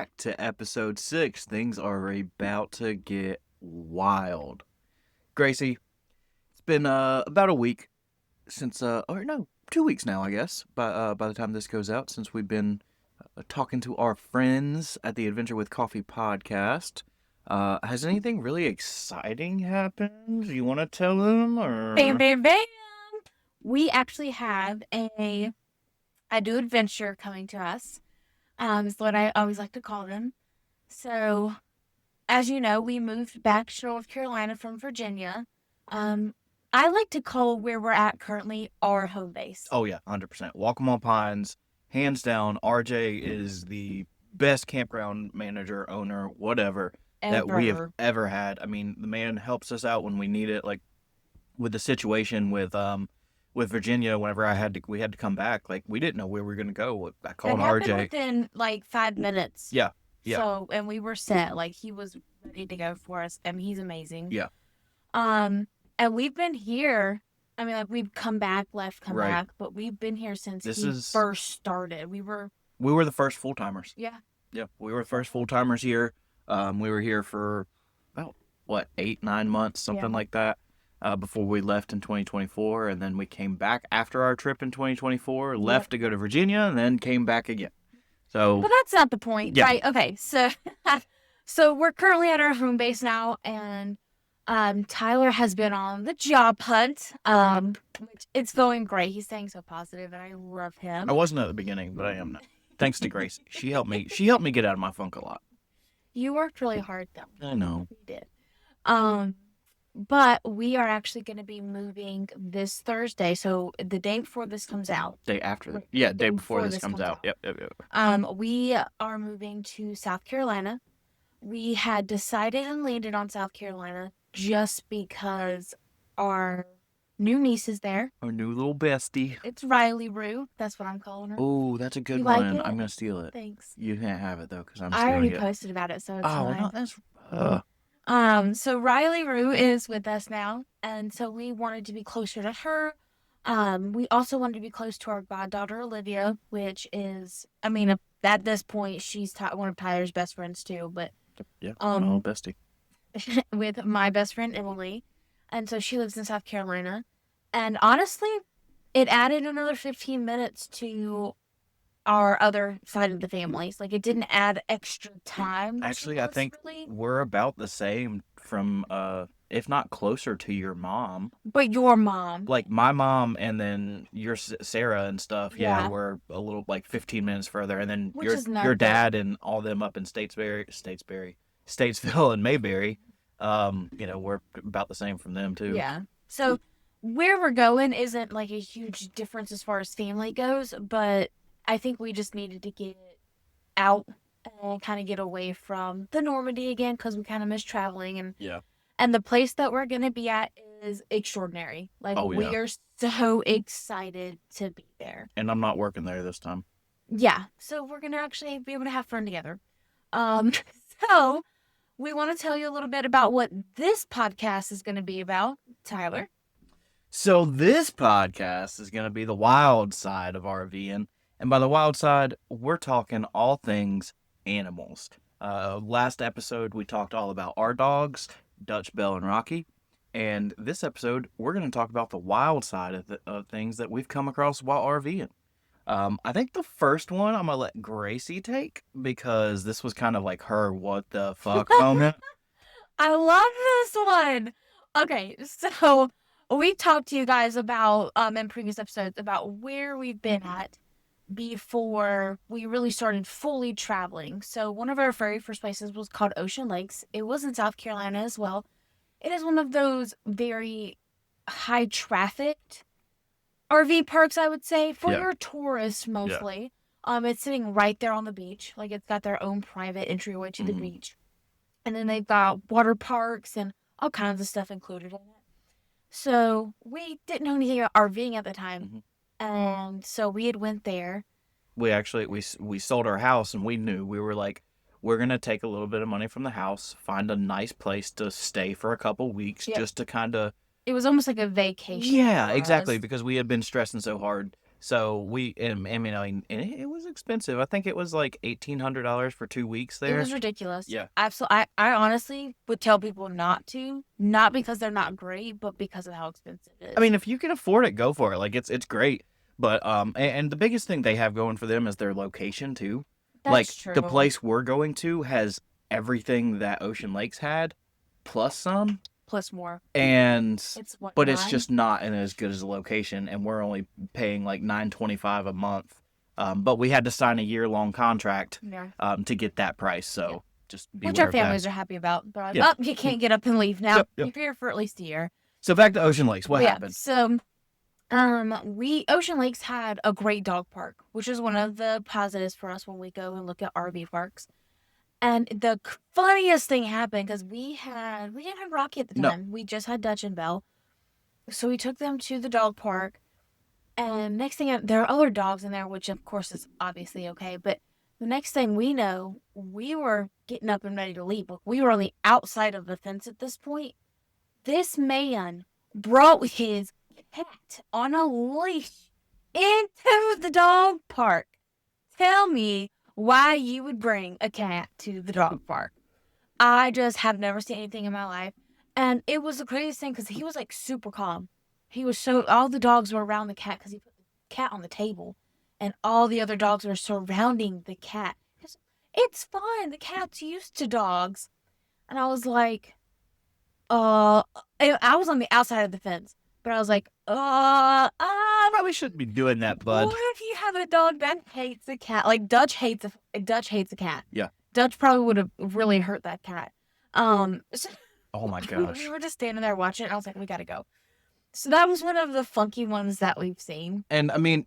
back to episode 6. Things are about to get wild. Gracie, it's been about a week since, or no, 2 weeks now, I guess, by the time this goes out, since we've been talking to our friends at the Adventure with Coffee podcast. Has anything really exciting happened? You want to tell them, or? Bam, bam, bam! We actually have a new adventure coming to us. Is what I always like to call them. So, as you know, we moved back to North Carolina from Virginia. I like to call where we're at currently our home base. Oh yeah, 100%. Waccamaw Pines, hands down. RJ is the best campground manager, owner, whatever that we have ever had. I mean, the man helps us out when we need it. Like with the situation with Virginia, whenever we had to come back, like we didn't know where we were gonna go. I called RJ within like 5 minutes. Yeah. So, and we were set. Like he was ready to go for us. I mean, he's amazing. Yeah. And we've been here. I mean, like we've come back, come back, but we've been here since first started. We were the first full timers. Yeah. Yeah, we were the first full timers here. We were here for about 8-9 months, something like that. Before we left in 2024, and then we came back after our trip in 2024, left to go to Virginia, and then came back again. So, but that's not the point, right? Okay, so we're currently at our home base now, and Tyler has been on the job hunt, which it's going great. He's staying so positive, and I love him. I wasn't at the beginning, but I am now. Thanks to Gracie, she helped me. She helped me get out of my funk a lot. You worked really hard, though. I know. You did. But we are actually going to be moving this Thursday, so the day before this comes out. Day after. Yeah, day before this comes out. Yep. We are moving to South Carolina. We had decided and landed on South Carolina just because our new niece is there. Our new little bestie. It's Riley Rue. That's what I'm calling her. Oh, that's a good one. Like I'm going to steal it. Thanks. You can't have it, though, because I'm stealing it. I already it. posted about it, so it's fine. No, that's... So Riley Rue is with us now, and so we wanted to be closer to her. We also wanted to be close to our goddaughter, Olivia, which is, I mean, at this point, she's one of Tyler's best friends, too, but... Yeah, my little bestie. With my best friend, Emily, and so she lives in South Carolina, and honestly, it added another 15 minutes to our other side of the families. Like, it didn't add extra time. Actually, I think we're about the same from, if not closer to your mom. But your mom. Like, my mom and then your Sarah and stuff, we're a little, 15 minutes further. And then your dad and all them up in Statesville and Mayberry, we're about the same from them, too. Yeah. So, where we're going isn't, a huge difference as far as family goes, but I think we just needed to get out and kind of get away from the Normandy again because we kind of miss traveling. And the place that we're going to be at is extraordinary. We are so excited to be there. And I'm not working there this time. Yeah. So we're going to actually be able to have fun together. So we want to tell you a little bit about what this podcast is going to be about. Tyler? So this podcast is going to be the wild side of RVing. And by the wild side, we're talking all things animals. Last episode, we talked all about our dogs, Dutch, Belle, and Rocky. And this episode, we're going to talk about the wild side of things that we've come across while RVing. I think the first one I'm going to let Gracie take because this was kind of like her what the fuck moment. I love this one. Okay, so we talked to you guys about, in previous episodes, about where we've been at before we really started fully traveling. So one of our very first places was called Ocean Lakes. It was in South Carolina as well. It is one of those very high trafficked RV parks, I would say, for your tourists mostly. It's sitting right there on the beach. It's got their own private entryway to the beach. And then they've got water parks and all kinds of stuff included in it. So we didn't know anything about RVing at the time. Mm-hmm. And so we had went there. We actually, we sold our house and we knew, we were like, we're going to take a little bit of money from the house, find a nice place to stay for a couple weeks just to kind of... It was almost like a vacation. Yeah, exactly. Because we had been stressing so hard So I mean, and it was expensive. I think it was like $1,800 for 2 weeks It there. was ridiculous. Yeah. Absolutely. I honestly would tell people not to, not because they're not great, but because of how expensive it is. I mean, if you can afford it, go for it. Like it's great. But and the biggest thing they have going for them is their location too. That's Like true. the place we're going to has everything that Ocean Lakes had, plus some. Plus more. And It's what, but it's 9? just not in as good as a location, and we're only paying like $9.25 a month. But we had to sign a year-long contract Yeah. to get that price. So Yeah. just Which beware our of that. families are happy about. They're like, Yeah. oh, you can't get up and leave now. Yep, yep. You're here for at least a year. So back to Ocean Lakes. What Yeah, happened? so Ocean Lakes had a great dog park, which is one of the positives for us when we go and look at RV parks. And the funniest thing happened because we didn't have Rocky at the time. No. We just had Dutch and Belle. So we took them to the dog park, and next thing there are other dogs in there, which of course is obviously okay. But the next thing we know, we were getting up and ready to leave. We were on the outside of the fence at this point. This man brought his cat on a leash into the dog park. Tell me why you would bring a cat to the dog park. I just have never seen anything in my life. And it was the craziest thing because he was like super calm. He was all the dogs were around the cat because he put the cat on the table. And all the other dogs were surrounding the cat. It's fine. The cat's used to dogs. And I was like, I was on the outside of the fence. But I was like, Probably shouldn't be doing that, bud. What if you have a dog that hates a cat? Like Dutch hates a cat. Yeah. Dutch probably would have really hurt that cat. So Oh my gosh. we were just standing there watching it, and I was like, we gotta go. So that was one of the funky ones that we've seen. And I mean,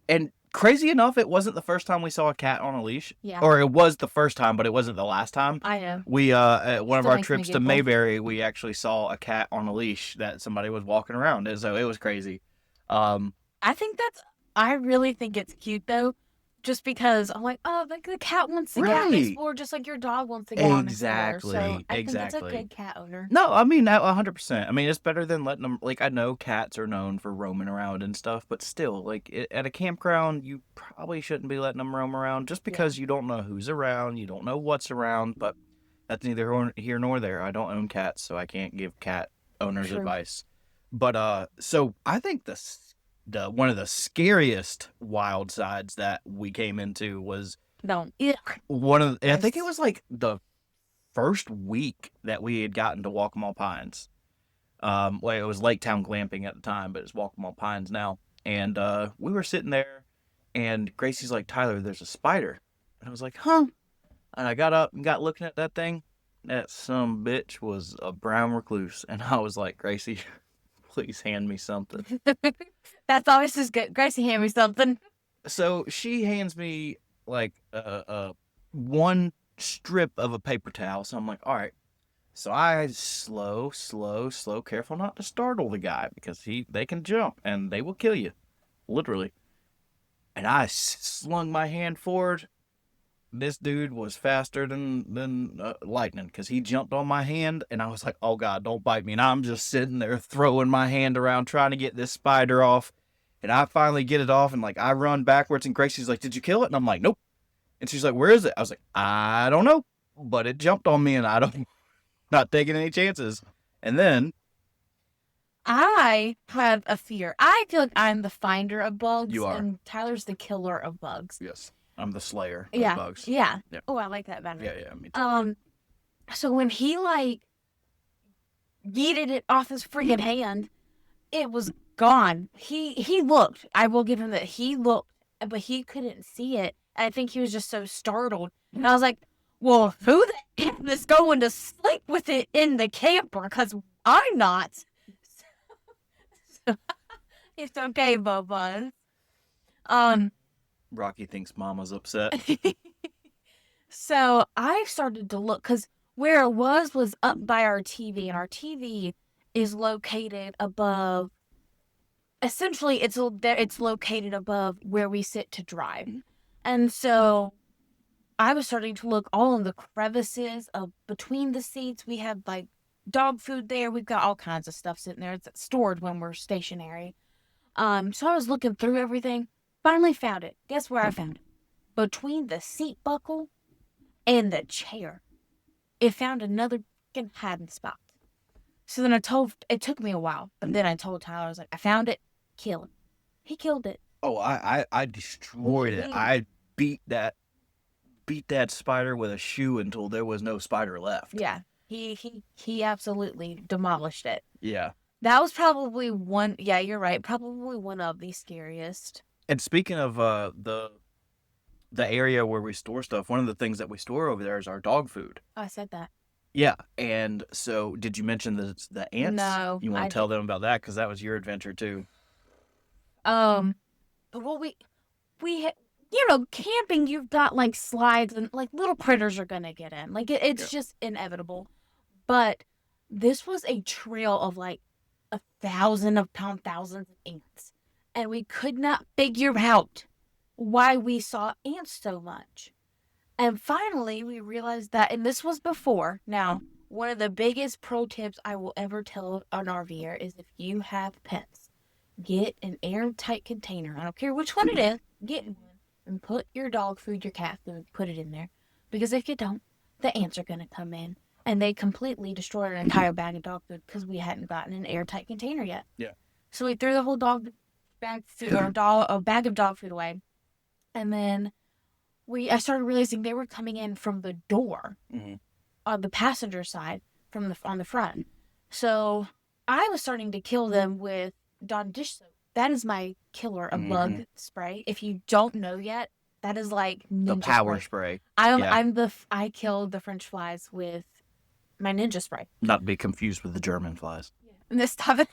and crazy enough, it wasn't the first time we saw a cat on a leash. Yeah. Or it was the first time, but it wasn't the last time. I know. We at one of Still our makes me trips to giggle. Mayberry, we actually saw a cat on a leash that somebody was walking around, and so it was crazy. I really think it's cute though, just because I'm like, oh, like the cat wants to get out and Right. explore, just like your dog wants to get out and explore. Exactly, So I think that's a exactly. good cat owner. No, I mean 100%. I mean, it's better than letting them. Like, I know cats are known for roaming around and stuff, but still, like at a campground, you probably shouldn't be letting them roam around just because you don't know who's around, you don't know what's around. But that's neither here nor there. I don't own cats, so I can't give cat owners True. advice. But so I think the one of the scariest wild sides that we came into was Don't. I think it was like the first week that we had gotten to Waccamaw Pines. Well, it was Lake Town Glamping at the time, but it's Waccamaw Pines now. And we were sitting there, and Gracie's like, Tyler, there's a spider. And I was like, huh? And I got up and got looking at that thing. That some bitch was a brown recluse. And I was like, Gracie, please hand me something. That's always just good. Gracie, hand me something. So she hands me like one strip of a paper towel. So I'm like, all right. So I slow, careful not to startle the guy because they can jump and they will kill you, literally. And I slung my hand forward. This dude was faster than lightning because he jumped on my hand, and I was like, oh God, don't bite me. And I'm just sitting there throwing my hand around trying to get this spider off. And I finally get it off, and like I run backwards, and Gracie's like, did you kill it? And I'm like, nope. And she's like, where is it? I was like, I don't know, but it jumped on me, and not taking any chances. And then I have a fear. I feel like I'm the finder of bugs. You are. And Tyler's the killer of bugs. Yes, I'm the slayer Yeah. of bugs. Yeah. Yeah. Oh, I like that better. Yeah, me too. So when he like yeeted it off his freaking hand, it was gone. He looked. I will give him that. He looked, but he couldn't see it. I think he was just so startled. And I was like, well, who the F is going to sleep with it in the camper? Because I'm not. So, it's okay, Bubba. Rocky thinks Mama's upset. So I started to look because where it was up by our TV, and our TV is located above. Essentially, it's located above where we sit to drive, and so I was starting to look all in the crevices of between the seats. We have like dog food there. We've got all kinds of stuff sitting there. It's stored when we're stationary. So I was looking through everything. Finally found it. Guess where I found it? Between the seat buckle and the chair. It found another freaking hiding spot. So then it took me a while, but then I told Tyler, I was like, I found it, kill it. He killed it. Oh, I destroyed it. I beat that spider with a shoe until there was no spider left. Yeah, he absolutely demolished it. Yeah. That was probably one. Yeah, you're right. Probably one of the scariest. And speaking of the area where we store stuff, one of the things that we store over there is our dog food. I said that. Yeah, and so did you mention the ants? No. You want to tell them about that because that was your adventure too. Well, camping, you've got like slides and like little critters are gonna get in. Like it's just inevitable. But this was a trail of like 1,000 upon thousands of ants, and we could not figure out why we saw ants so much. And finally, we realized that, and this was before. Now, one of the biggest pro tips I will ever tell an RVer is if you have pets, get an airtight container. I don't care which one it is, get one and put your dog food, your cat food, put it in there. Because if you don't, the ants are going to come in. And they completely destroyed an entire bag of dog food because we hadn't gotten an airtight container yet. Yeah. So we threw the whole bag of dog food away. And then I started realizing they were coming in from the door on the passenger side on the front. So I was starting to kill them with Dawn dish soap. That is my killer of bug spray. If you don't know yet, that is like the power spray. I killed the French flies with my ninja spray. Not to be confused with the German flies. Yeah. And this time,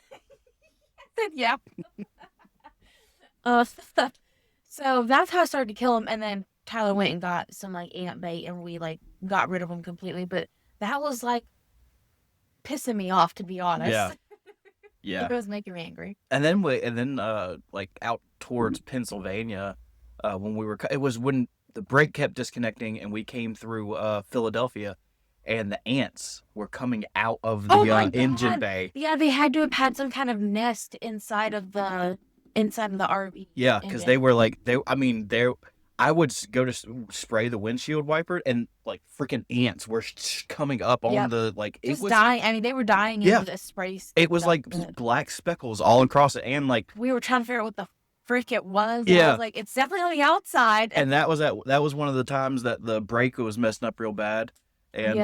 yeah. So that's how I started to kill them, and then Tyler went and got some like ant bait, and we like got rid of them completely. But that was like pissing me off, to be honest. Yeah. Yeah. It was making me angry. And then like out towards Pennsylvania, it was when the brake kept disconnecting, and we came through Philadelphia, and the ants were coming out of the engine bay. Yeah, they had to have had some kind of nest inside of the RV. Yeah, because they were like I would go to spray the windshield wiper, and like freaking ants were coming up on the like. It was dying. I mean, they were dying into the spray. It was like black speckles all across it, and like we were trying to figure out what the frick it was. Yeah, I was like, it's definitely on the outside. And that was one of the times that the brake was messing up real bad. And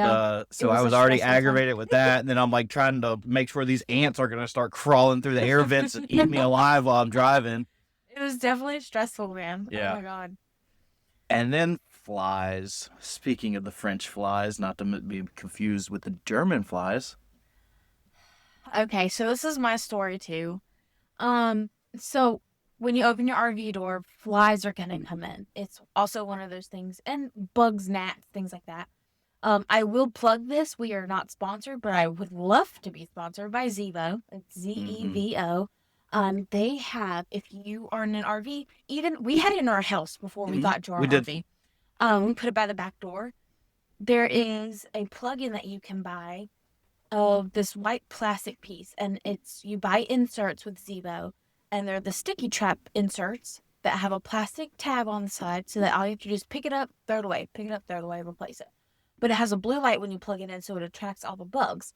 so I was already aggravated with that. And then I'm like trying to make sure these ants are going to start crawling through the air vents and eat me alive while I'm driving. It was definitely stressful, man. Yeah. Oh, my God. And then flies. Speaking of the French flies, not to be confused with the German flies. Okay, so this is my story, too. So when you open your RV door, flies are going to come in. It's also one of those things. And bugs, gnats, things like that. I will plug this. We are not sponsored, but I would love to be sponsored by Zevo. It's Zevo. They have, if you are in an RV, we had it in our house before we got to our RV. We put it by the back door. There is a plug-in that you can buy of this white plastic piece, and you buy inserts with Zevo, and they're the sticky trap inserts that have a plastic tab on the side, so that all you have to do is pick it up, throw it away, replace it. But it has a blue light when you plug it in, so it attracts all the bugs.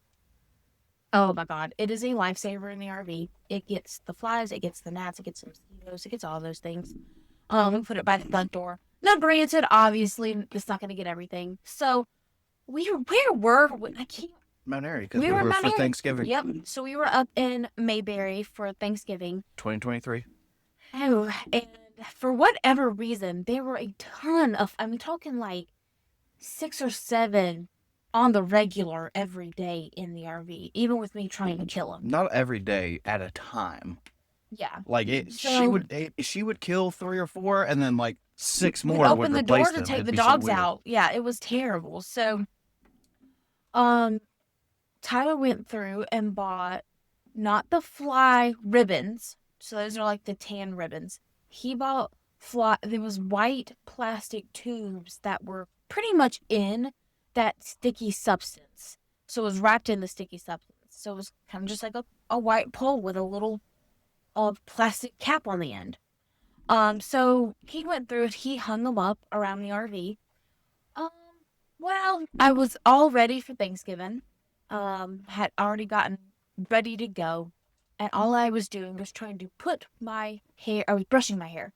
Oh my God. It is a lifesaver in the RV. It gets the flies, it gets the gnats, it gets the mosquitoes, it gets all those things. We put it by the front door. Now, granted, obviously, it's not going to get everything. So, where were we? I can't. Mount Airy, because we were for Thanksgiving. Yep. So, we were up in Mayberry for Thanksgiving. 2023. Oh, and for whatever reason, there were a ton of, I'm talking like 6 or 7 on the regular every day in the RV, even with me trying to kill them. Not every day, at a time. Yeah. Like she would kill 3 or 4, and then like 6 more would open the door to take the dogs out. Yeah, it was terrible. So, Tyler went through and bought not the fly ribbons. So those are like the tan ribbons. He bought there was white plastic tubes that were pretty much in that sticky substance. So it was wrapped in the sticky substance. So it was kind of just like a white pole with a little plastic cap on the end. So he went through it. He hung them up around the RV. Um, well, I was all ready for Thanksgiving. Had already gotten ready to go, and all I was doing was trying to put my hair. I was brushing my hair,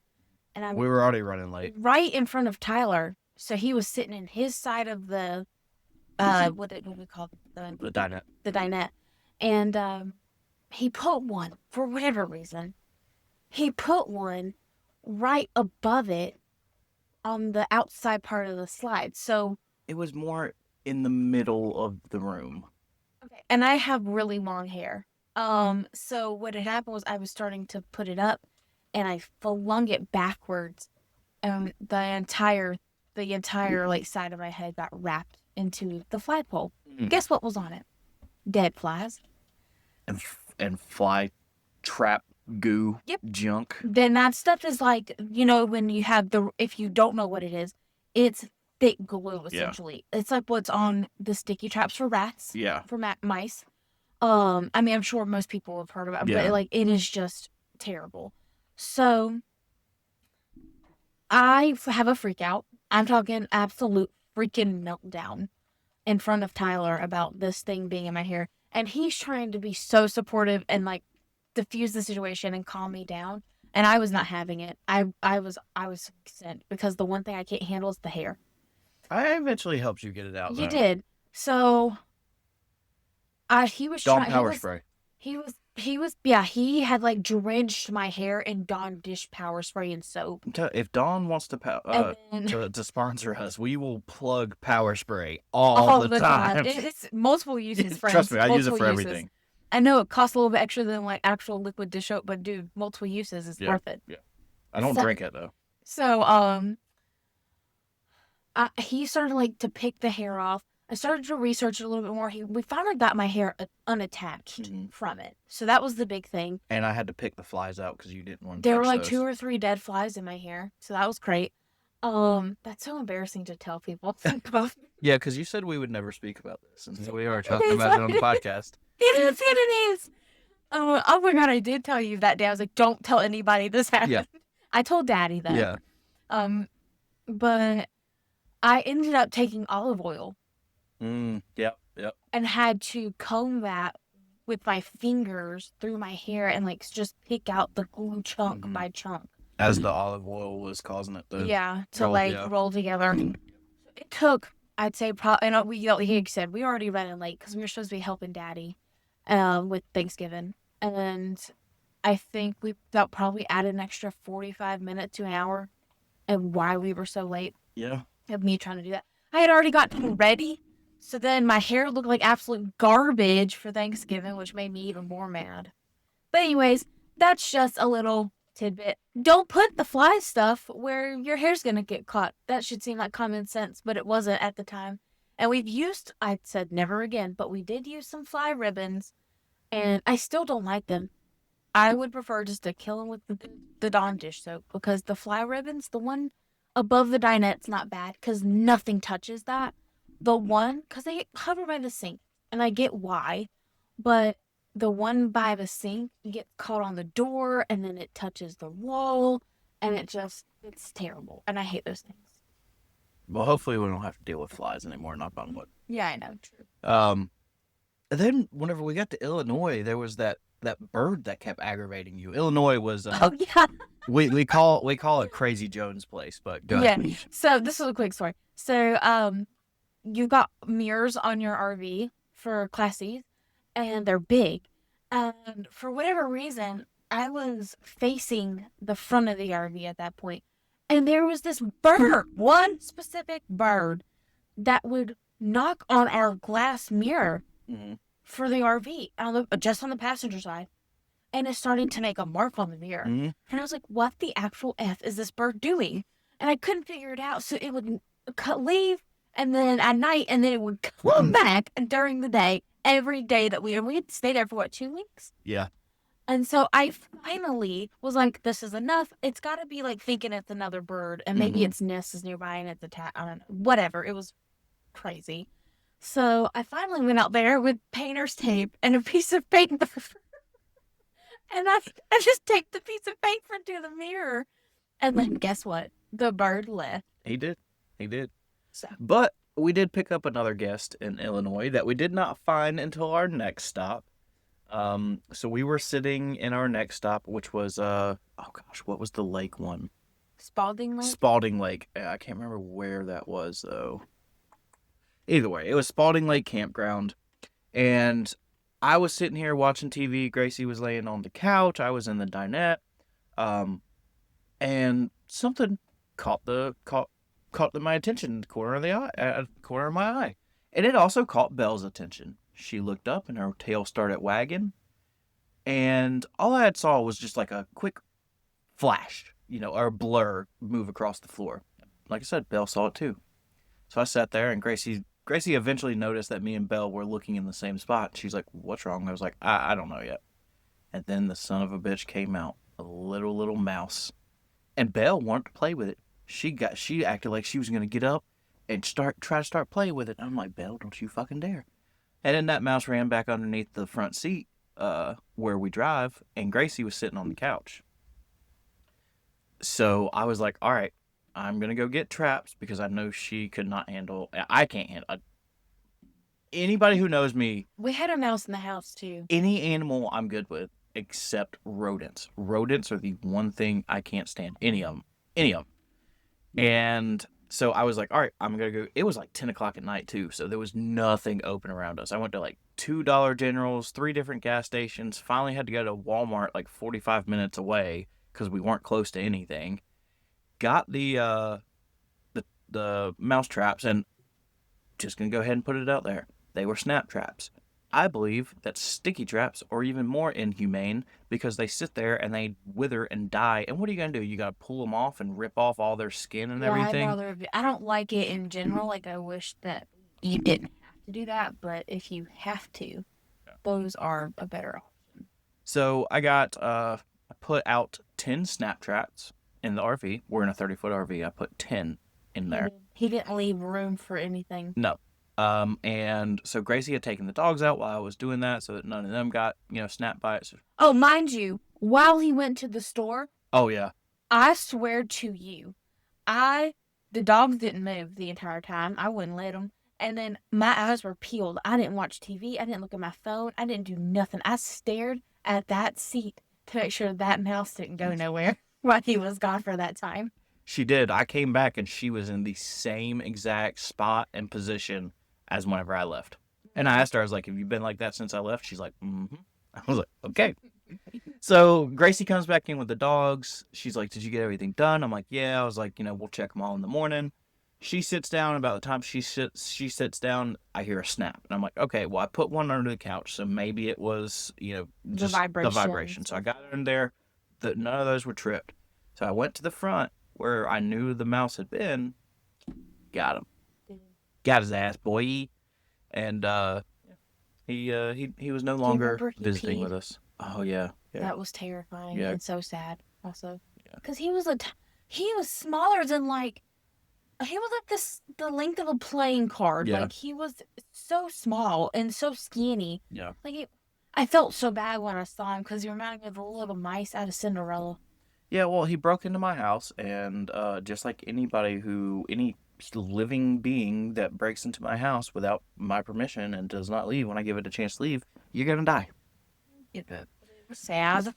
and I'm We were already running late. right in front of Tyler. So he was sitting in his side of the what we call The dinette. the dinette, and he put one for whatever reason. He put one right above it on the outside part of the slide. So It was more in the middle of the room. okay, and I have really long hair. So what had happened was I was starting to put it up, and I flung it backwards, and the entire like side of my head got wrapped into the flagpole. Guess what was on it? Dead flies. And fly trap goo junk. Then that stuff is like, when you have if you don't know what it is, it's thick glue essentially. Yeah. It's like what's on the sticky traps for rats. Yeah. For mice. I mean, I'm sure most people have heard about it, but like it is just terrible. So I have a freak out. I'm talking absolute freaking meltdown in front of Tyler about this thing being in my hair. And he's trying to be so supportive and like diffuse the situation and calm me down. And I was not having it. I was sent because the one thing I can't handle is the hair. I eventually helped you get it out. You did. So he was Dawn Power Spray. He had like drenched my in Dawn dish power spray and soap. If Dawn wants to sponsor us, we will plug power spray all the time. It's multiple uses, friends. Trust me, I use it for everything. I know it costs a little bit extra than like actual liquid dish soap, but dude, multiple uses is worth it. Yeah. I don't drink it though. So he started like to pick the hair off. I started to research it a little bit more. We finally got my hair unattached from it. So that was the big thing. And I had to pick the flies out because you didn't want to There were like those. 2 or 3 dead flies in my hair. So that was great. That's so embarrassing to tell people. Yeah, because you said we would never speak about this. And so we are talking about it on the podcast. It is. Oh my God, I did tell you that day. I was like, don't tell anybody this happened. Yeah. I told Daddy that. Yeah. But I ended up taking olive oil. Yep. And had to comb that with my fingers through my hair and like just pick out the glue chunk by chunk. As the olive oil was causing it to roll together. It took, I'd say, probably, and he said we already running late because we were supposed to be helping Daddy with Thanksgiving. And I think that probably added an extra 45 minutes to an hour and why we were so late. Yeah. Of me trying to do that. I had already gotten ready. So then my hair looked like absolute garbage for Thanksgiving, which made me even more mad. But anyways, that's just a little tidbit. Don't put the fly stuff where your hair's going to get caught. That should seem like common sense, but it wasn't at the time. And I said never again, but we did use some fly ribbons, and I still don't like them. I would prefer just to kill them with the Dawn dish soap because the fly ribbons, the one above the dinette's not bad because nothing touches that. The one, because they hover by the sink, and I get why, but the one by the sink, you get caught on the door, and then it touches the wall, and it's terrible, and I hate those things. Well, hopefully we don't have to deal with flies anymore, knock on wood. Yeah, I know, true. And then whenever we got to Illinois, there was that bird that kept aggravating you. Illinois was... oh, yeah. we call it Crazy Jones' place, but go ahead. Yeah, so this is a quick story. So, you got mirrors on your RV for classes, and they're big. And for whatever reason, I was facing the front of the RV at that point, and there was this bird, one specific bird, that would knock on our glass mirror for the RV, just on the passenger side. And it's starting to make a mark on the mirror. And I was like, what the actual F is this bird doing? And I couldn't figure it out, so it would leave, and then at night, and then it would come back during the day, every day that we had stayed there for 2 weeks? Yeah. And so I finally was like, this is enough. It's got to be like thinking it's another bird, and maybe its nest is nearby and it's attacked. I don't know. Whatever. It was crazy. So I finally went out there with painter's tape and a piece of paper. And I just taped the piece of paper to the mirror. And then guess what? The bird left. He did. He did. So But we did pick up another guest in Illinois that we did not find until our next stop. So we were sitting in our next stop, which was oh gosh, what was the lake one? Spalding Lake. Spalding Lake. I can't remember where that was though. Either way, it was Spalding Lake Campground, and I was sitting here watching TV. Gracie was laying on the couch. I was in the dinette, and something caught my attention in the corner of the eye, corner of my eye, and it also caught Belle's attention. She looked up, and her tail started wagging, and all I had saw was just like a quick flash, or a blur move across the floor. Like I said, Belle saw it too. So I sat there, and Gracie eventually noticed that me and Belle were looking in the same spot. She's like, "What's wrong?" I was like, I don't know yet." And then the son of a bitch came out, a little mouse, and Belle wanted to play with it. She acted like she was gonna get up and try to start playing with it. I'm like, "Belle, don't you fucking dare!" And then that mouse ran back underneath the front seat, where we drive, and Gracie was sitting on the couch. So I was like, "All right, I'm gonna go get traps because I know she could not handle. I can't handle. Anybody who knows me, We had a mouse in the house too. any animal I'm good with except rodents. Rodents are the one thing I can't stand. Any of them. And so I was like, all right, I'm gonna go. It was like 10 o'clock at night too, so there was nothing open around us. I went to like $2 Generals, 3 different gas stations. Finally had to go to Walmart like 45 minutes away because we weren't close to anything. Got the mouse traps, and just gonna go ahead and put it out there. They were snap traps. I believe that sticky traps are even more inhumane because they sit there and they wither and die. And what are you gonna do? You gotta pull them off and rip off all their skin and everything. I don't like it in general. Like, I wish that you didn't have to do that, but if you have to, those are a better option. So I put out 10 snap traps in the RV. We're in a 30-foot RV. I put 10 in there. He didn't leave room for anything. No. And so Gracie had taken the dogs out while I was doing that so that none of them got, snap bites. Oh, mind you, while he went to the store, Oh, yeah. I swear to you, the dogs didn't move the entire time. I wouldn't let them. And then my eyes were peeled. I didn't watch TV. I didn't look at my phone. I didn't do nothing. I stared at that seat to make sure that mouse didn't go nowhere while he was gone for that time. She did. I came back and she was in the same exact spot and position as whenever I left. And I asked her, I was like, have you been like that since I left? She's like, mm-hmm. I was like, okay. So Gracie comes back in with the dogs. She's like, did you get everything done? I'm like, yeah. I was like, we'll check them all in the morning. She sits down. About the time she sits down, I hear a snap. And I'm like, okay, well, I put one under the couch. So maybe it was, just the vibration. So I got it in there. None of those were tripped. So I went to the front where I knew the mouse had been. Got him. Got his ass, boy. And he was no longer visiting with us. Oh, yeah. That was terrifying and so sad also. Because he was smaller than he was like the length of a playing card. Yeah. Like, he was so small and so skinny. Yeah. I felt so bad when I saw him because he reminded me of the little mice out of Cinderella. Yeah, well, he broke into my house, and just like any living being that breaks into my house without my permission and does not leave when I give it a chance to leave, you're gonna die. Sad.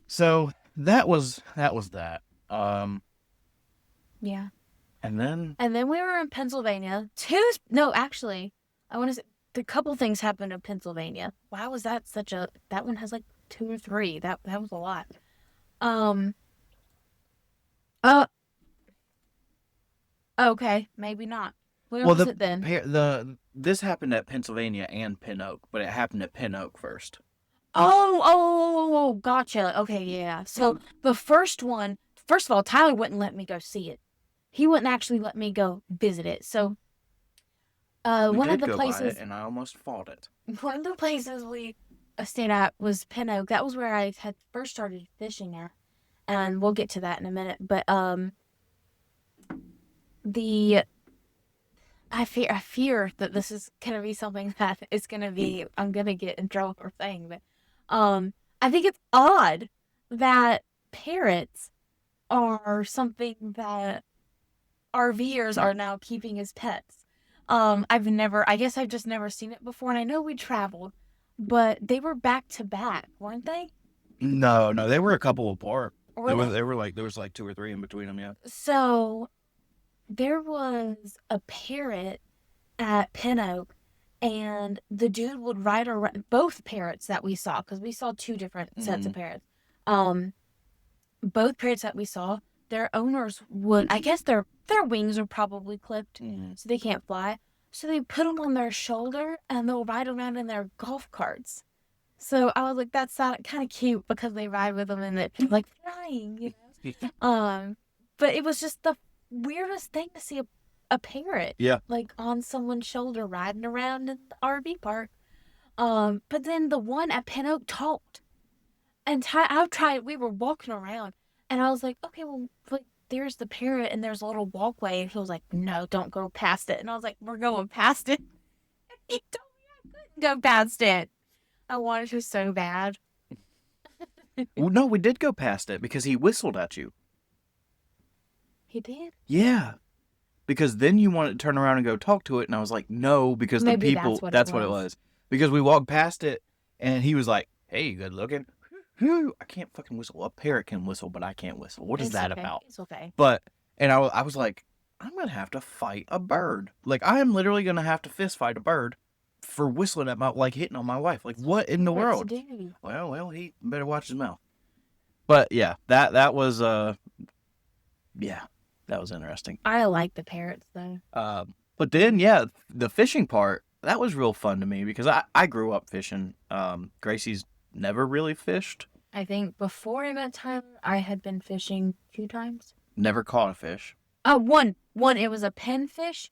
So that was that. Yeah. And then we were in Pennsylvania. Actually, I want to say a couple things happened in Pennsylvania. Why was that that one has like 2 or 3. That was a lot. Okay, maybe not. Where was it then? This happened at Pennsylvania and Pin Oak, but it happened at Pin Oak first. Oh, gotcha. Okay, yeah. So the first one, first of all, Tyler wouldn't let me go see it. He wouldn't actually let me go visit it. So, one of the places, and I almost fought it. One of the places we stayed at was Pin Oak. That was where I had first started fishing there, and we'll get to that in a minute. But I fear that this is gonna be something that is gonna be I'm gonna get in trouble for saying, but I think it's odd that parrots are something that RVers are now keeping as pets. I guess I've just never seen it before, and I know we traveled, but they were back to back, weren't they? No, they were a couple apart. Or There were was, they? there was like 2 or 3 in between them, yeah. So there was a parrot at Pin Oak, and the dude would ride around both parrots that we saw, because we saw two different sets of parrots. Um, both parrots that we saw, their owners would, I guess their wings are probably clipped, so they can't fly. So they put them on their shoulder, and they'll ride around in their golf carts. So I was like, that's kind of cute because they ride with them and it's like flying, But it was just the weirdest thing to see a parrot, Yeah. like on someone's shoulder riding around in the RV park. But then the one at Pin Oak talked, and we were walking around, and I was like, okay, well, like, there's the parrot and there's a little walkway. And he was like, no, don't go past it. And I was like, we're going past it. And he told me I couldn't go past it. I wanted to so bad. Well, no, we did go past it because he whistled at you. He did? Yeah. Because then you wanted to turn around and go talk to it, and I was like, no, because Maybe the people, that's what it was. Because we walked past it, and he was like, hey, good looking. I can't fucking whistle. A parrot can whistle, but I can't whistle. What is that about? It's okay. But, and I was like, I'm going to have to fight a bird. Like, I am literally going to have to fist fight a bird for whistling at my, like, hitting on my wife. Like, what in the world? Well, he better watch his mouth. But, yeah, that was, yeah, that was interesting. I like the parrots, though. But then, yeah, the fishing part, that was real fun to me because I grew up fishing. Gracie's never really fished. I think before I met Tyler, I had been fishing 2 times. Never caught a fish. One, it was a pinfish,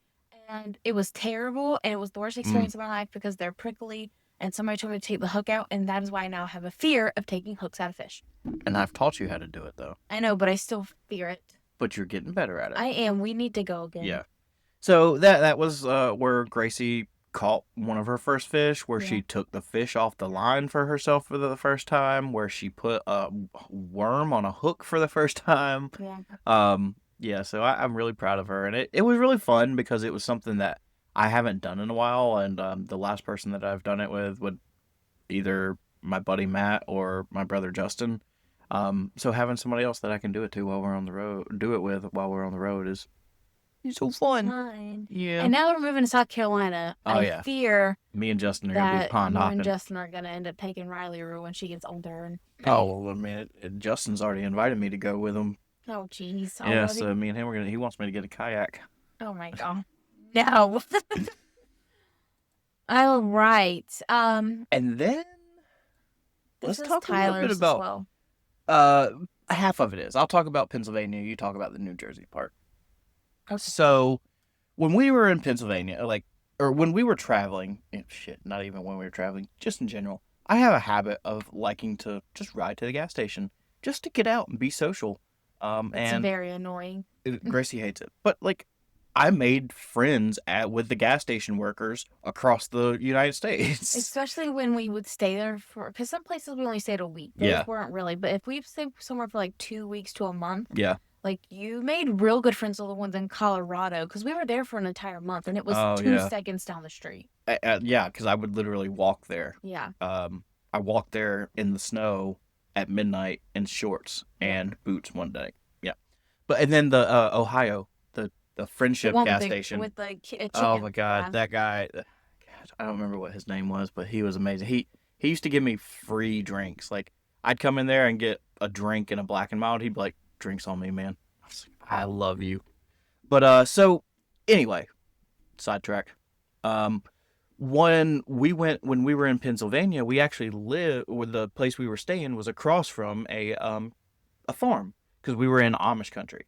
and it was terrible, and it was the worst experience of my life because they're prickly, and somebody told me to take the hook out, and that is why I now have a fear of taking hooks out of fish. And I've taught you how to do it, though. I know, but I still fear it. But you're getting better at it. I am. We need to go again. Yeah. So that was where Gracie caught one of her first fish, where she took the fish off the line for herself for the first time, where she put a worm on a hook for the first time. Yeah. So I'm really proud of her, and it was really fun because it was something that I haven't done in a while, and the last person that I've done it with would either my buddy Matt or my brother Justin. So having somebody else that I can do it to while we're on the road, while we're on the road is so fun. Yeah. And now we're moving to South Carolina. I fear me and Justin are gonna be pond hopping. Me and Justin are gonna end up taking Riley when she gets older. And well, I mean, Justin's already invited me to go with him. Oh, jeez. Yeah, so me and him he wants me to get a kayak. Oh my god. No. All right. And then let's talk a little bit about half of it is. I'll talk about Pennsylvania. You talk about the New Jersey part. Okay. So when we were in Pennsylvania, or when we were traveling, not even when we were traveling, just in general, I have a habit of liking to just ride to the gas station just to get out and be social. It's very annoying. Gracie hates it. But, I made friends with the gas station workers across the United States. Especially when we would stay there because some places we only stayed a week. Those weren't really. But if we stayed somewhere for 2 weeks to a month. Yeah. You made real good friends with the ones in Colorado because we were there for an entire month and it was 2 seconds down the street. Yeah, because I would literally walk there. Yeah. I walked there in the snow at midnight in shorts and boots one day. Yeah. And then the Ohio, the Friendship gas station. With the chicken. Oh my God, that guy. God, I don't remember what his name was, but he was amazing. He used to give me free drinks. I'd come in there and get a drink and a Black and Mild. He'd be like, drinks on me, man. I love you. But so anyway, sidetrack. When we were in Pennsylvania, we actually the place we were staying was across from a farm because we were in Amish country.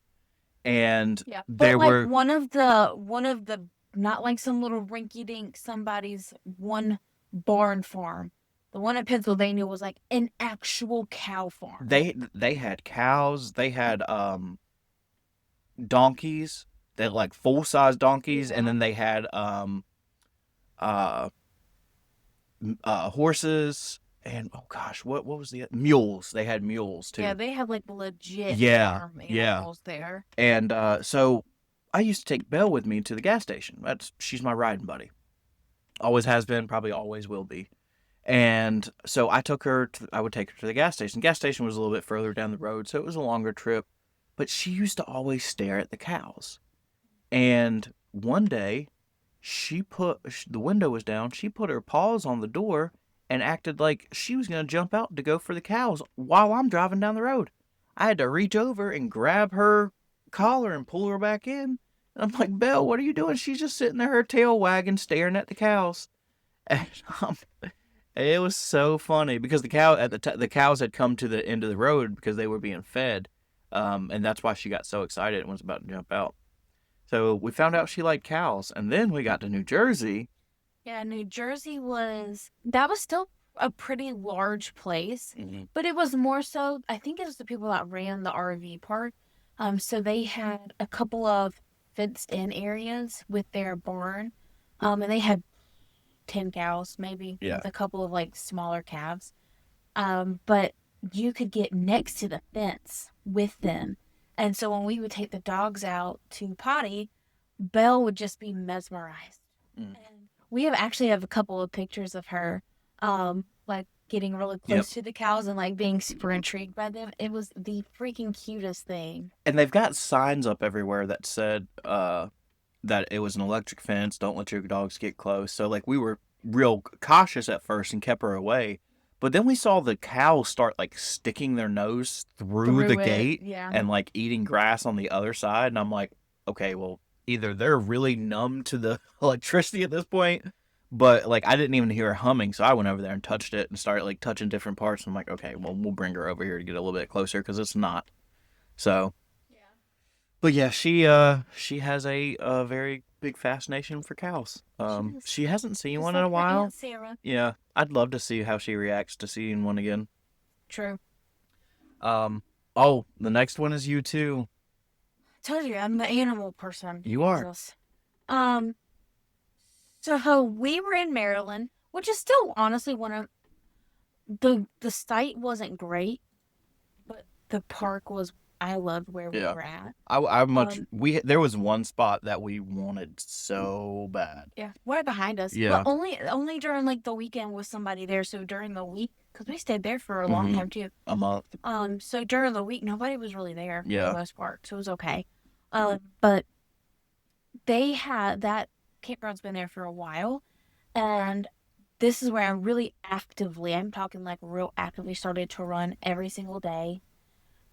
And there were one of the not some little rinky dink somebody's one barn farm. The one in Pennsylvania was an actual cow farm. They had cows. They had donkeys. They had full size donkeys, and then they had horses. and oh gosh, what was the mules? They had mules too. Yeah, they have like legit Yeah, farm yeah. animals there. And so I used to take Belle with me to the gas station. She's my riding buddy. Always has been, probably always will be. And so I would take her to the gas station. Gas station was a little bit further down the road, so it was a longer trip. But she used to always stare at the cows. And one day, the window was down. She put her paws on the door and acted like she was going to jump out to go for the cows while I'm driving down the road. I had to reach over and grab her collar and pull her back in. And I'm like, Belle, what are you doing? She's just sitting there, her tail wagging, staring at the cows. And it was so funny because the cows had come to the end of the road because they were being fed, and that's why she got so excited and was about to jump out. So we found out she liked cows, and then we got to New Jersey. Yeah, New Jersey that was still a pretty large place, Mm-hmm. but it was more so, I think it was the people that ran the RV park. So they had a couple of fenced in areas with their barn, and they had 10 cows maybe Yeah. with a couple of like smaller calves. But you could get next to the fence with them. And so when we would take the dogs out to potty, Belle would just be mesmerized. Mm. And we actually have a couple of pictures of her, like getting really close to the cows and like being super intrigued by them. It was the freaking cutest thing. And they've got signs up everywhere that said that it was an electric fence. Don't let your dogs get close. So like we were real cautious at first and kept her away. But then we saw the cows start like sticking their nose through the gate and like eating grass on the other side. And I'm like, okay, well, either they're really numb to the electricity at this point, but like I didn't even hear her humming. So I went over there and touched it and started like touching different parts. And I'm like, okay, well, we'll bring her over here to get a little bit closer because it's not. So, but yeah, she has a very big fascination for cows. She hasn't seen one in a while. Aunt Sarah. Yeah, I'd love to see how she reacts to seeing one again. True. Oh, the next one is you too. I told you I'm the animal person. You are. Jesus. So we were in Maryland, which is still honestly one of the site wasn't great, but the park was. I loved where we were at. There was one spot that we wanted so bad. Yeah, right behind us. Yeah. But only during like the weekend was somebody there. So during the week, because we stayed there for a long time too. A month. So during the week, nobody was really there for the most part, so it was okay. But they had that campground's been there for a while, and this is where I really actively, I'm talking like real actively, started to run every single day.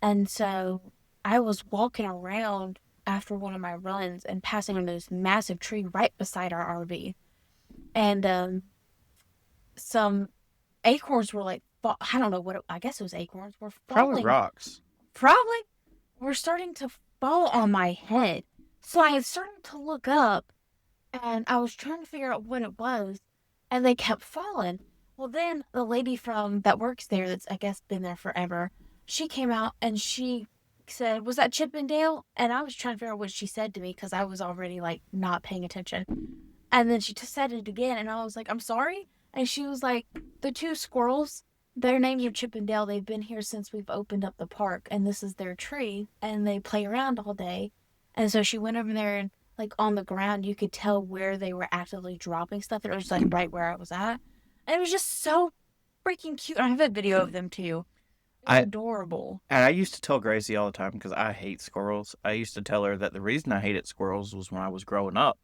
And so I was walking around after one of my runs and passing on this massive tree right beside our RV. And some acorns were like, I don't know what, I guess it was acorns, were falling. Probably rocks. Probably were starting to fall on my head. So I started to look up and I was trying to figure out what it was. And they kept falling. Well, then the lady that works there, that's I guess been there forever, she came out and she said, "Was that Chip and Dale?" And I was trying to figure out what she said to me because I was already like not paying attention. And then she just said it again, and I was like, "I'm sorry." And she was like, "The two squirrels, their names are Chip and Dale. They've been here since we've opened up the park, and this is their tree, and they play around all day." And so she went over there and like on the ground, you could tell where they were actively dropping stuff. It was like right where I was at, and it was just so freaking cute. I have a video of them too. Adorable. And I used to tell Gracie all the time because I hate squirrels. I used to tell her that the reason I hated squirrels was when I was growing up.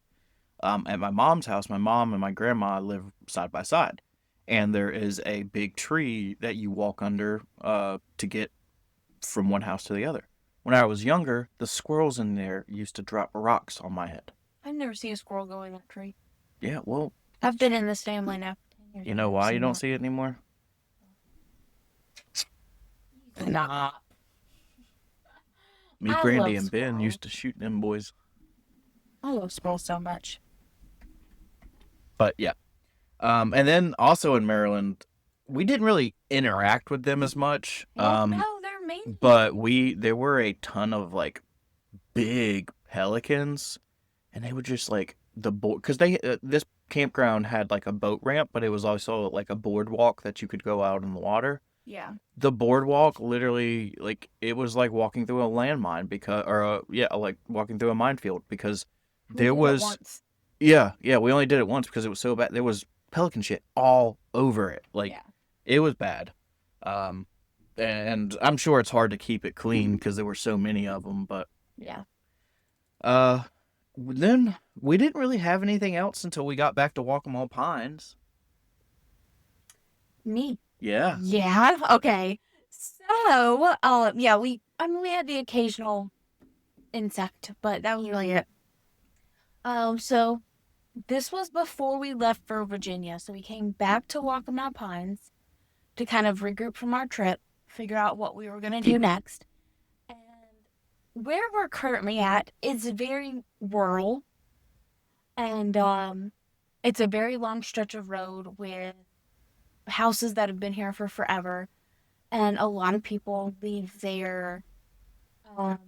At my mom's house, my mom and my grandma live side by side. And there is a big tree that you walk under to get from one house to the other. When I was younger, the squirrels in there used to drop rocks on my head. I've never seen a squirrel go in that tree. Yeah, well. I've been in this family now for 10 years. You know why you don't see it anymore? Nah. Me, Grandy, and Ben used to shoot them boys. I love squirrels so much. But yeah. And then also in Maryland, we didn't really interact with them as much. No, they're mean. But there were a ton of like big pelicans, and they would just like because this campground had like a boat ramp, but it was also like a boardwalk that you could go out in the water. Yeah. The boardwalk literally, like, it was like walking through a landmine like walking through a minefield because We there did it was, once. yeah, we only did it once because it was so bad. There was pelican shit all over it. Like, Yeah. it was bad. And I'm sure it's hard to keep it clean because there were so many of them, but Yeah. then we didn't really have anything else until we got back to Waccamaw Pines. Me. Yeah. Yeah. Okay. So, yeah, we had the occasional insect, but that was really it. So this was before we left for Virginia. So we came back to Waccamaw Pines to kind of regroup from our trip, figure out what we were going to do next. And where we're currently at is very rural. And it's a very long stretch of road with houses that have been here for forever. And a lot of people leave um,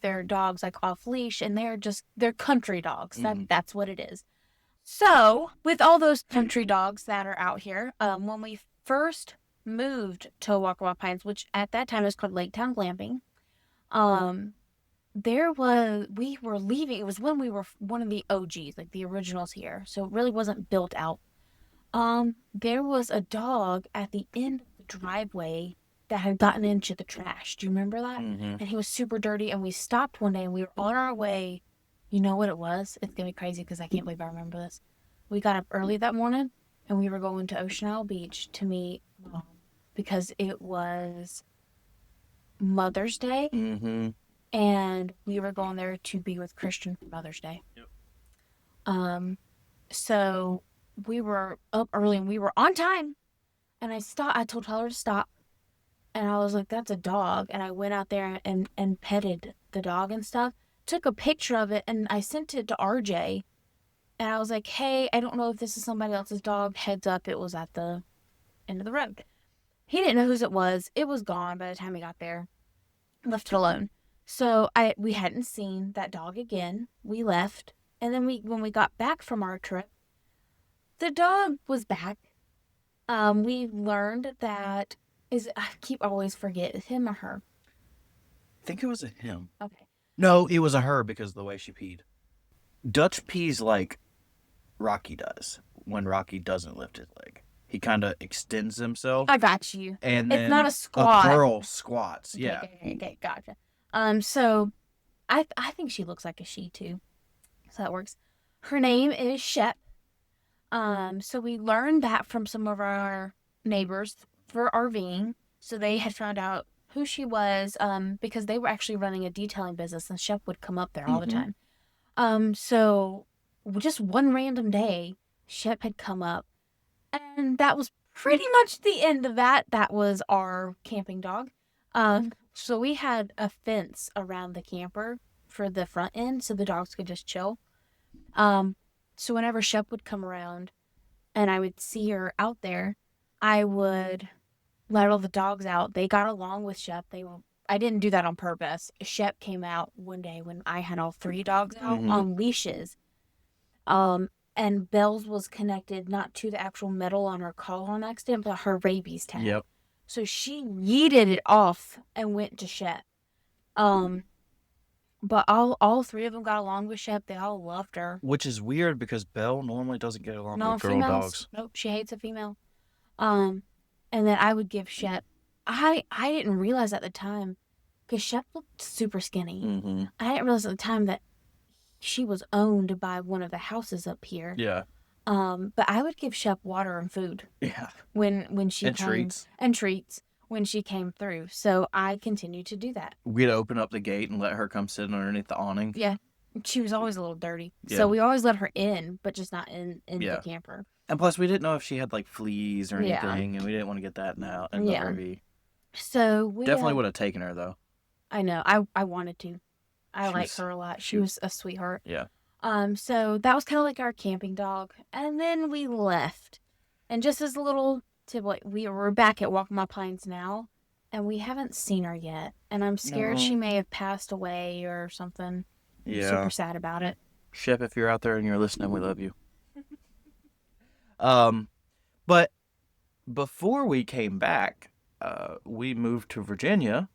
their dogs like off leash, and they're country dogs. That's what it is. So with all those country dogs that are out here, when we first moved to Waccamaw Pines, which at that time was called Lake Town Glamping, we were leaving. It was when we were one of the OGs, like the originals here. So it really wasn't built out. There was a dog at the end of the driveway that had gotten into the trash. Do you remember that? Mm-hmm. And he was super dirty, and we stopped one day and we were on our way. You know what it was? It's gonna be crazy because I can't believe I remember this. We got up early that morning and we were going to Ocean Isle Beach to meet Mom because it was Mother's Day. Mm-hmm. And we were going there to be with Christian for Mother's Day. Yep. So we were up early and we were on time. And I told Tyler to stop. And I was like, that's a dog. And I went out there and petted the dog and stuff. Took a picture of it and I sent it to RJ. And I was like, hey, I don't know if this is somebody else's dog. Heads up, it was at the end of the road. He didn't know whose it was. It was gone by the time he got there. Left it alone. So we hadn't seen that dog again. We left. And then when we got back from our trip, the dog was back. We learned that I always forget, is him or her? I think it was a him. Okay. No, it was a her because of the way she peed. Dutch pees like Rocky does when Rocky doesn't lift his leg. He kind of extends himself. I got you. And it's then not a squat. A girl squats. Okay, Yeah. Okay, gotcha. So I think she looks like a she too. So that works. Her name is Shep. So we learned that from some of our neighbors for RVing. So they had found out who she was, because they were actually running a detailing business and Shep would come up there all the time. So just one random day, Shep had come up and that was pretty much the end of that. That was our camping dog. So we had a fence around the camper for the front end so the dogs could just chill. So whenever Shep would come around and I would see her out there, I would let all the dogs out. They got along with Shep. I didn't do that on purpose. Shep came out one day when I had all 3 dogs out on leashes. And Belle's was connected not to the actual metal on her collar on accident, but her rabies tag. Yep. So she yeeted it off and went to Shep. But all 3 of them got along with Shep. They all loved her. Which is weird because Belle normally doesn't get along with girl females. dogs. Nope, she hates a female. And then I would give Shep. I didn't realize at the time because Shep looked super skinny. Mm-hmm. I didn't realize at the time that she was owned by one of the houses up here. Yeah. But I would give Shep water and food. Yeah. When she and came, treats. And treats when she came through. So I continued to do that. We'd open up the gate and let her come sit underneath the awning. Yeah. She was always a little dirty. Yeah. So we always let her in, but just not in the camper. And plus, we didn't know if she had like fleas or anything, and we didn't want to get that in the RV. So we definitely would have taken her though. I know. I wanted to. I like her a lot. She was a sweetheart. Yeah. So that was kind of like our camping dog, and then we left. And just as a little tip, we're back at Waccamaw Pines now, and we haven't seen her yet. And I'm scared she may have passed away or something. Yeah. I'm super sad about it. Shep, if you're out there and you're listening, we love you. But before we came back, we moved to Virginia,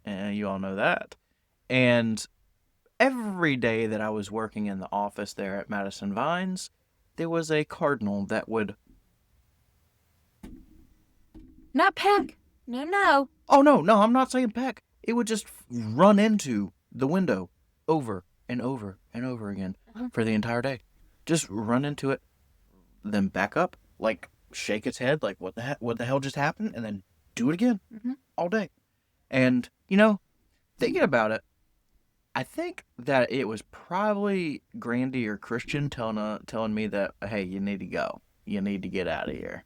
and you all know that. And every day that I was working in the office there at Madison Vines, there was a cardinal that would... Not peck. No. Oh, no, I'm not saying peck. It would just run into the window over and over and over again for the entire day. Just run into it, then back up, like shake its head, like what the hell just happened, and then do it again all day. And, thinking about it, I think that it was probably Grandy or Christian telling me that, hey, you need to go. You need to get out of here.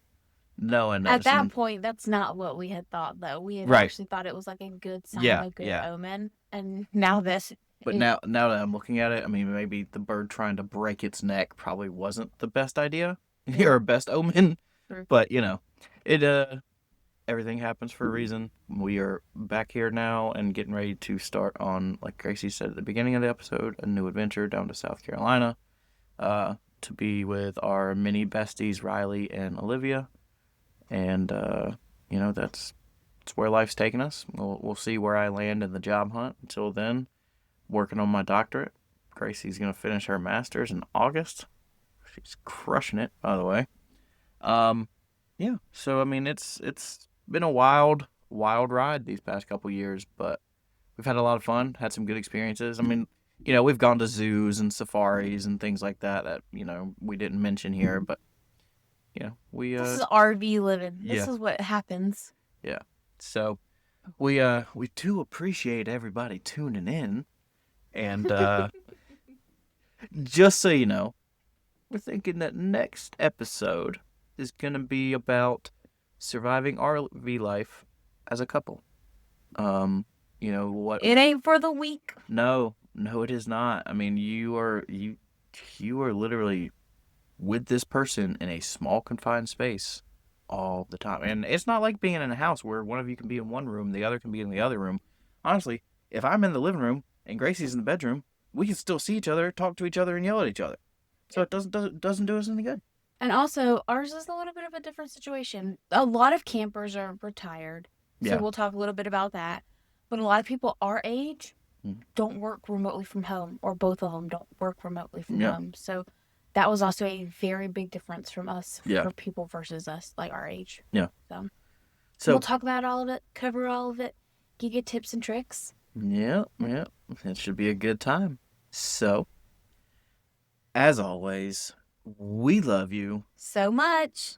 At that point, that's not what we had thought, though. We had actually thought it was like a good sign, a good omen. And now this... But now that I'm looking at it, I mean, maybe the bird trying to break its neck probably wasn't the best idea or best omen. Sure. But, everything happens for a reason. We are back here now and getting ready to start on, like Gracie said at the beginning of the episode, a new adventure down to South Carolina to be with our mini besties, Riley and Olivia. And, that's where life's taking us. We'll see where I land in the job hunt. Until then, working on my doctorate. Gracie's going to finish her master's in August. She's crushing it, by the way. So, I mean, it's been a wild ride these past couple years, but we've had a lot of fun, had some good experiences. I mean, we've gone to zoos and safaris and things like that, we didn't mention here, but, we... This is RV living. This is what happens. Yeah. So, we do appreciate everybody tuning in, and, just so you know, we're thinking that next episode is going to be about surviving RV life as a couple. What... It ain't for the weak. No, it is not. I mean, you are literally with this person in a small confined space all the time. And it's not like being in a house where one of you can be in one room, the other can be in the other room. Honestly, if I'm in the living room and Gracie's in the bedroom, we can still see each other, talk to each other, and yell at each other. So it doesn't do us any good. And also, ours is a little bit of a different situation. A lot of campers are retired, so we'll talk a little bit about that. But a lot of people our age don't work remotely from home, or both of them don't work remotely from home. So that was also a very big difference from us for people versus us, like our age. Yeah. So we'll talk about all of it, cover all of it, give you tips and tricks. Yeah. It should be a good time. So, as always, we love you so much.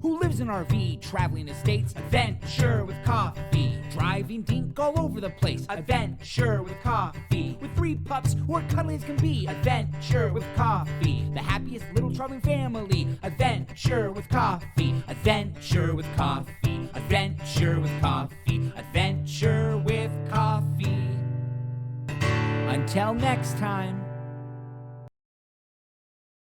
Who lives in RV, traveling estates, adventure with coffee, driving dink all over the place, adventure with coffee, with 3 pups or cuddly as can be, adventure with coffee, the happiest little traveling family, adventure with coffee, adventure with coffee, adventure with coffee, adventure with coffee. Until next time.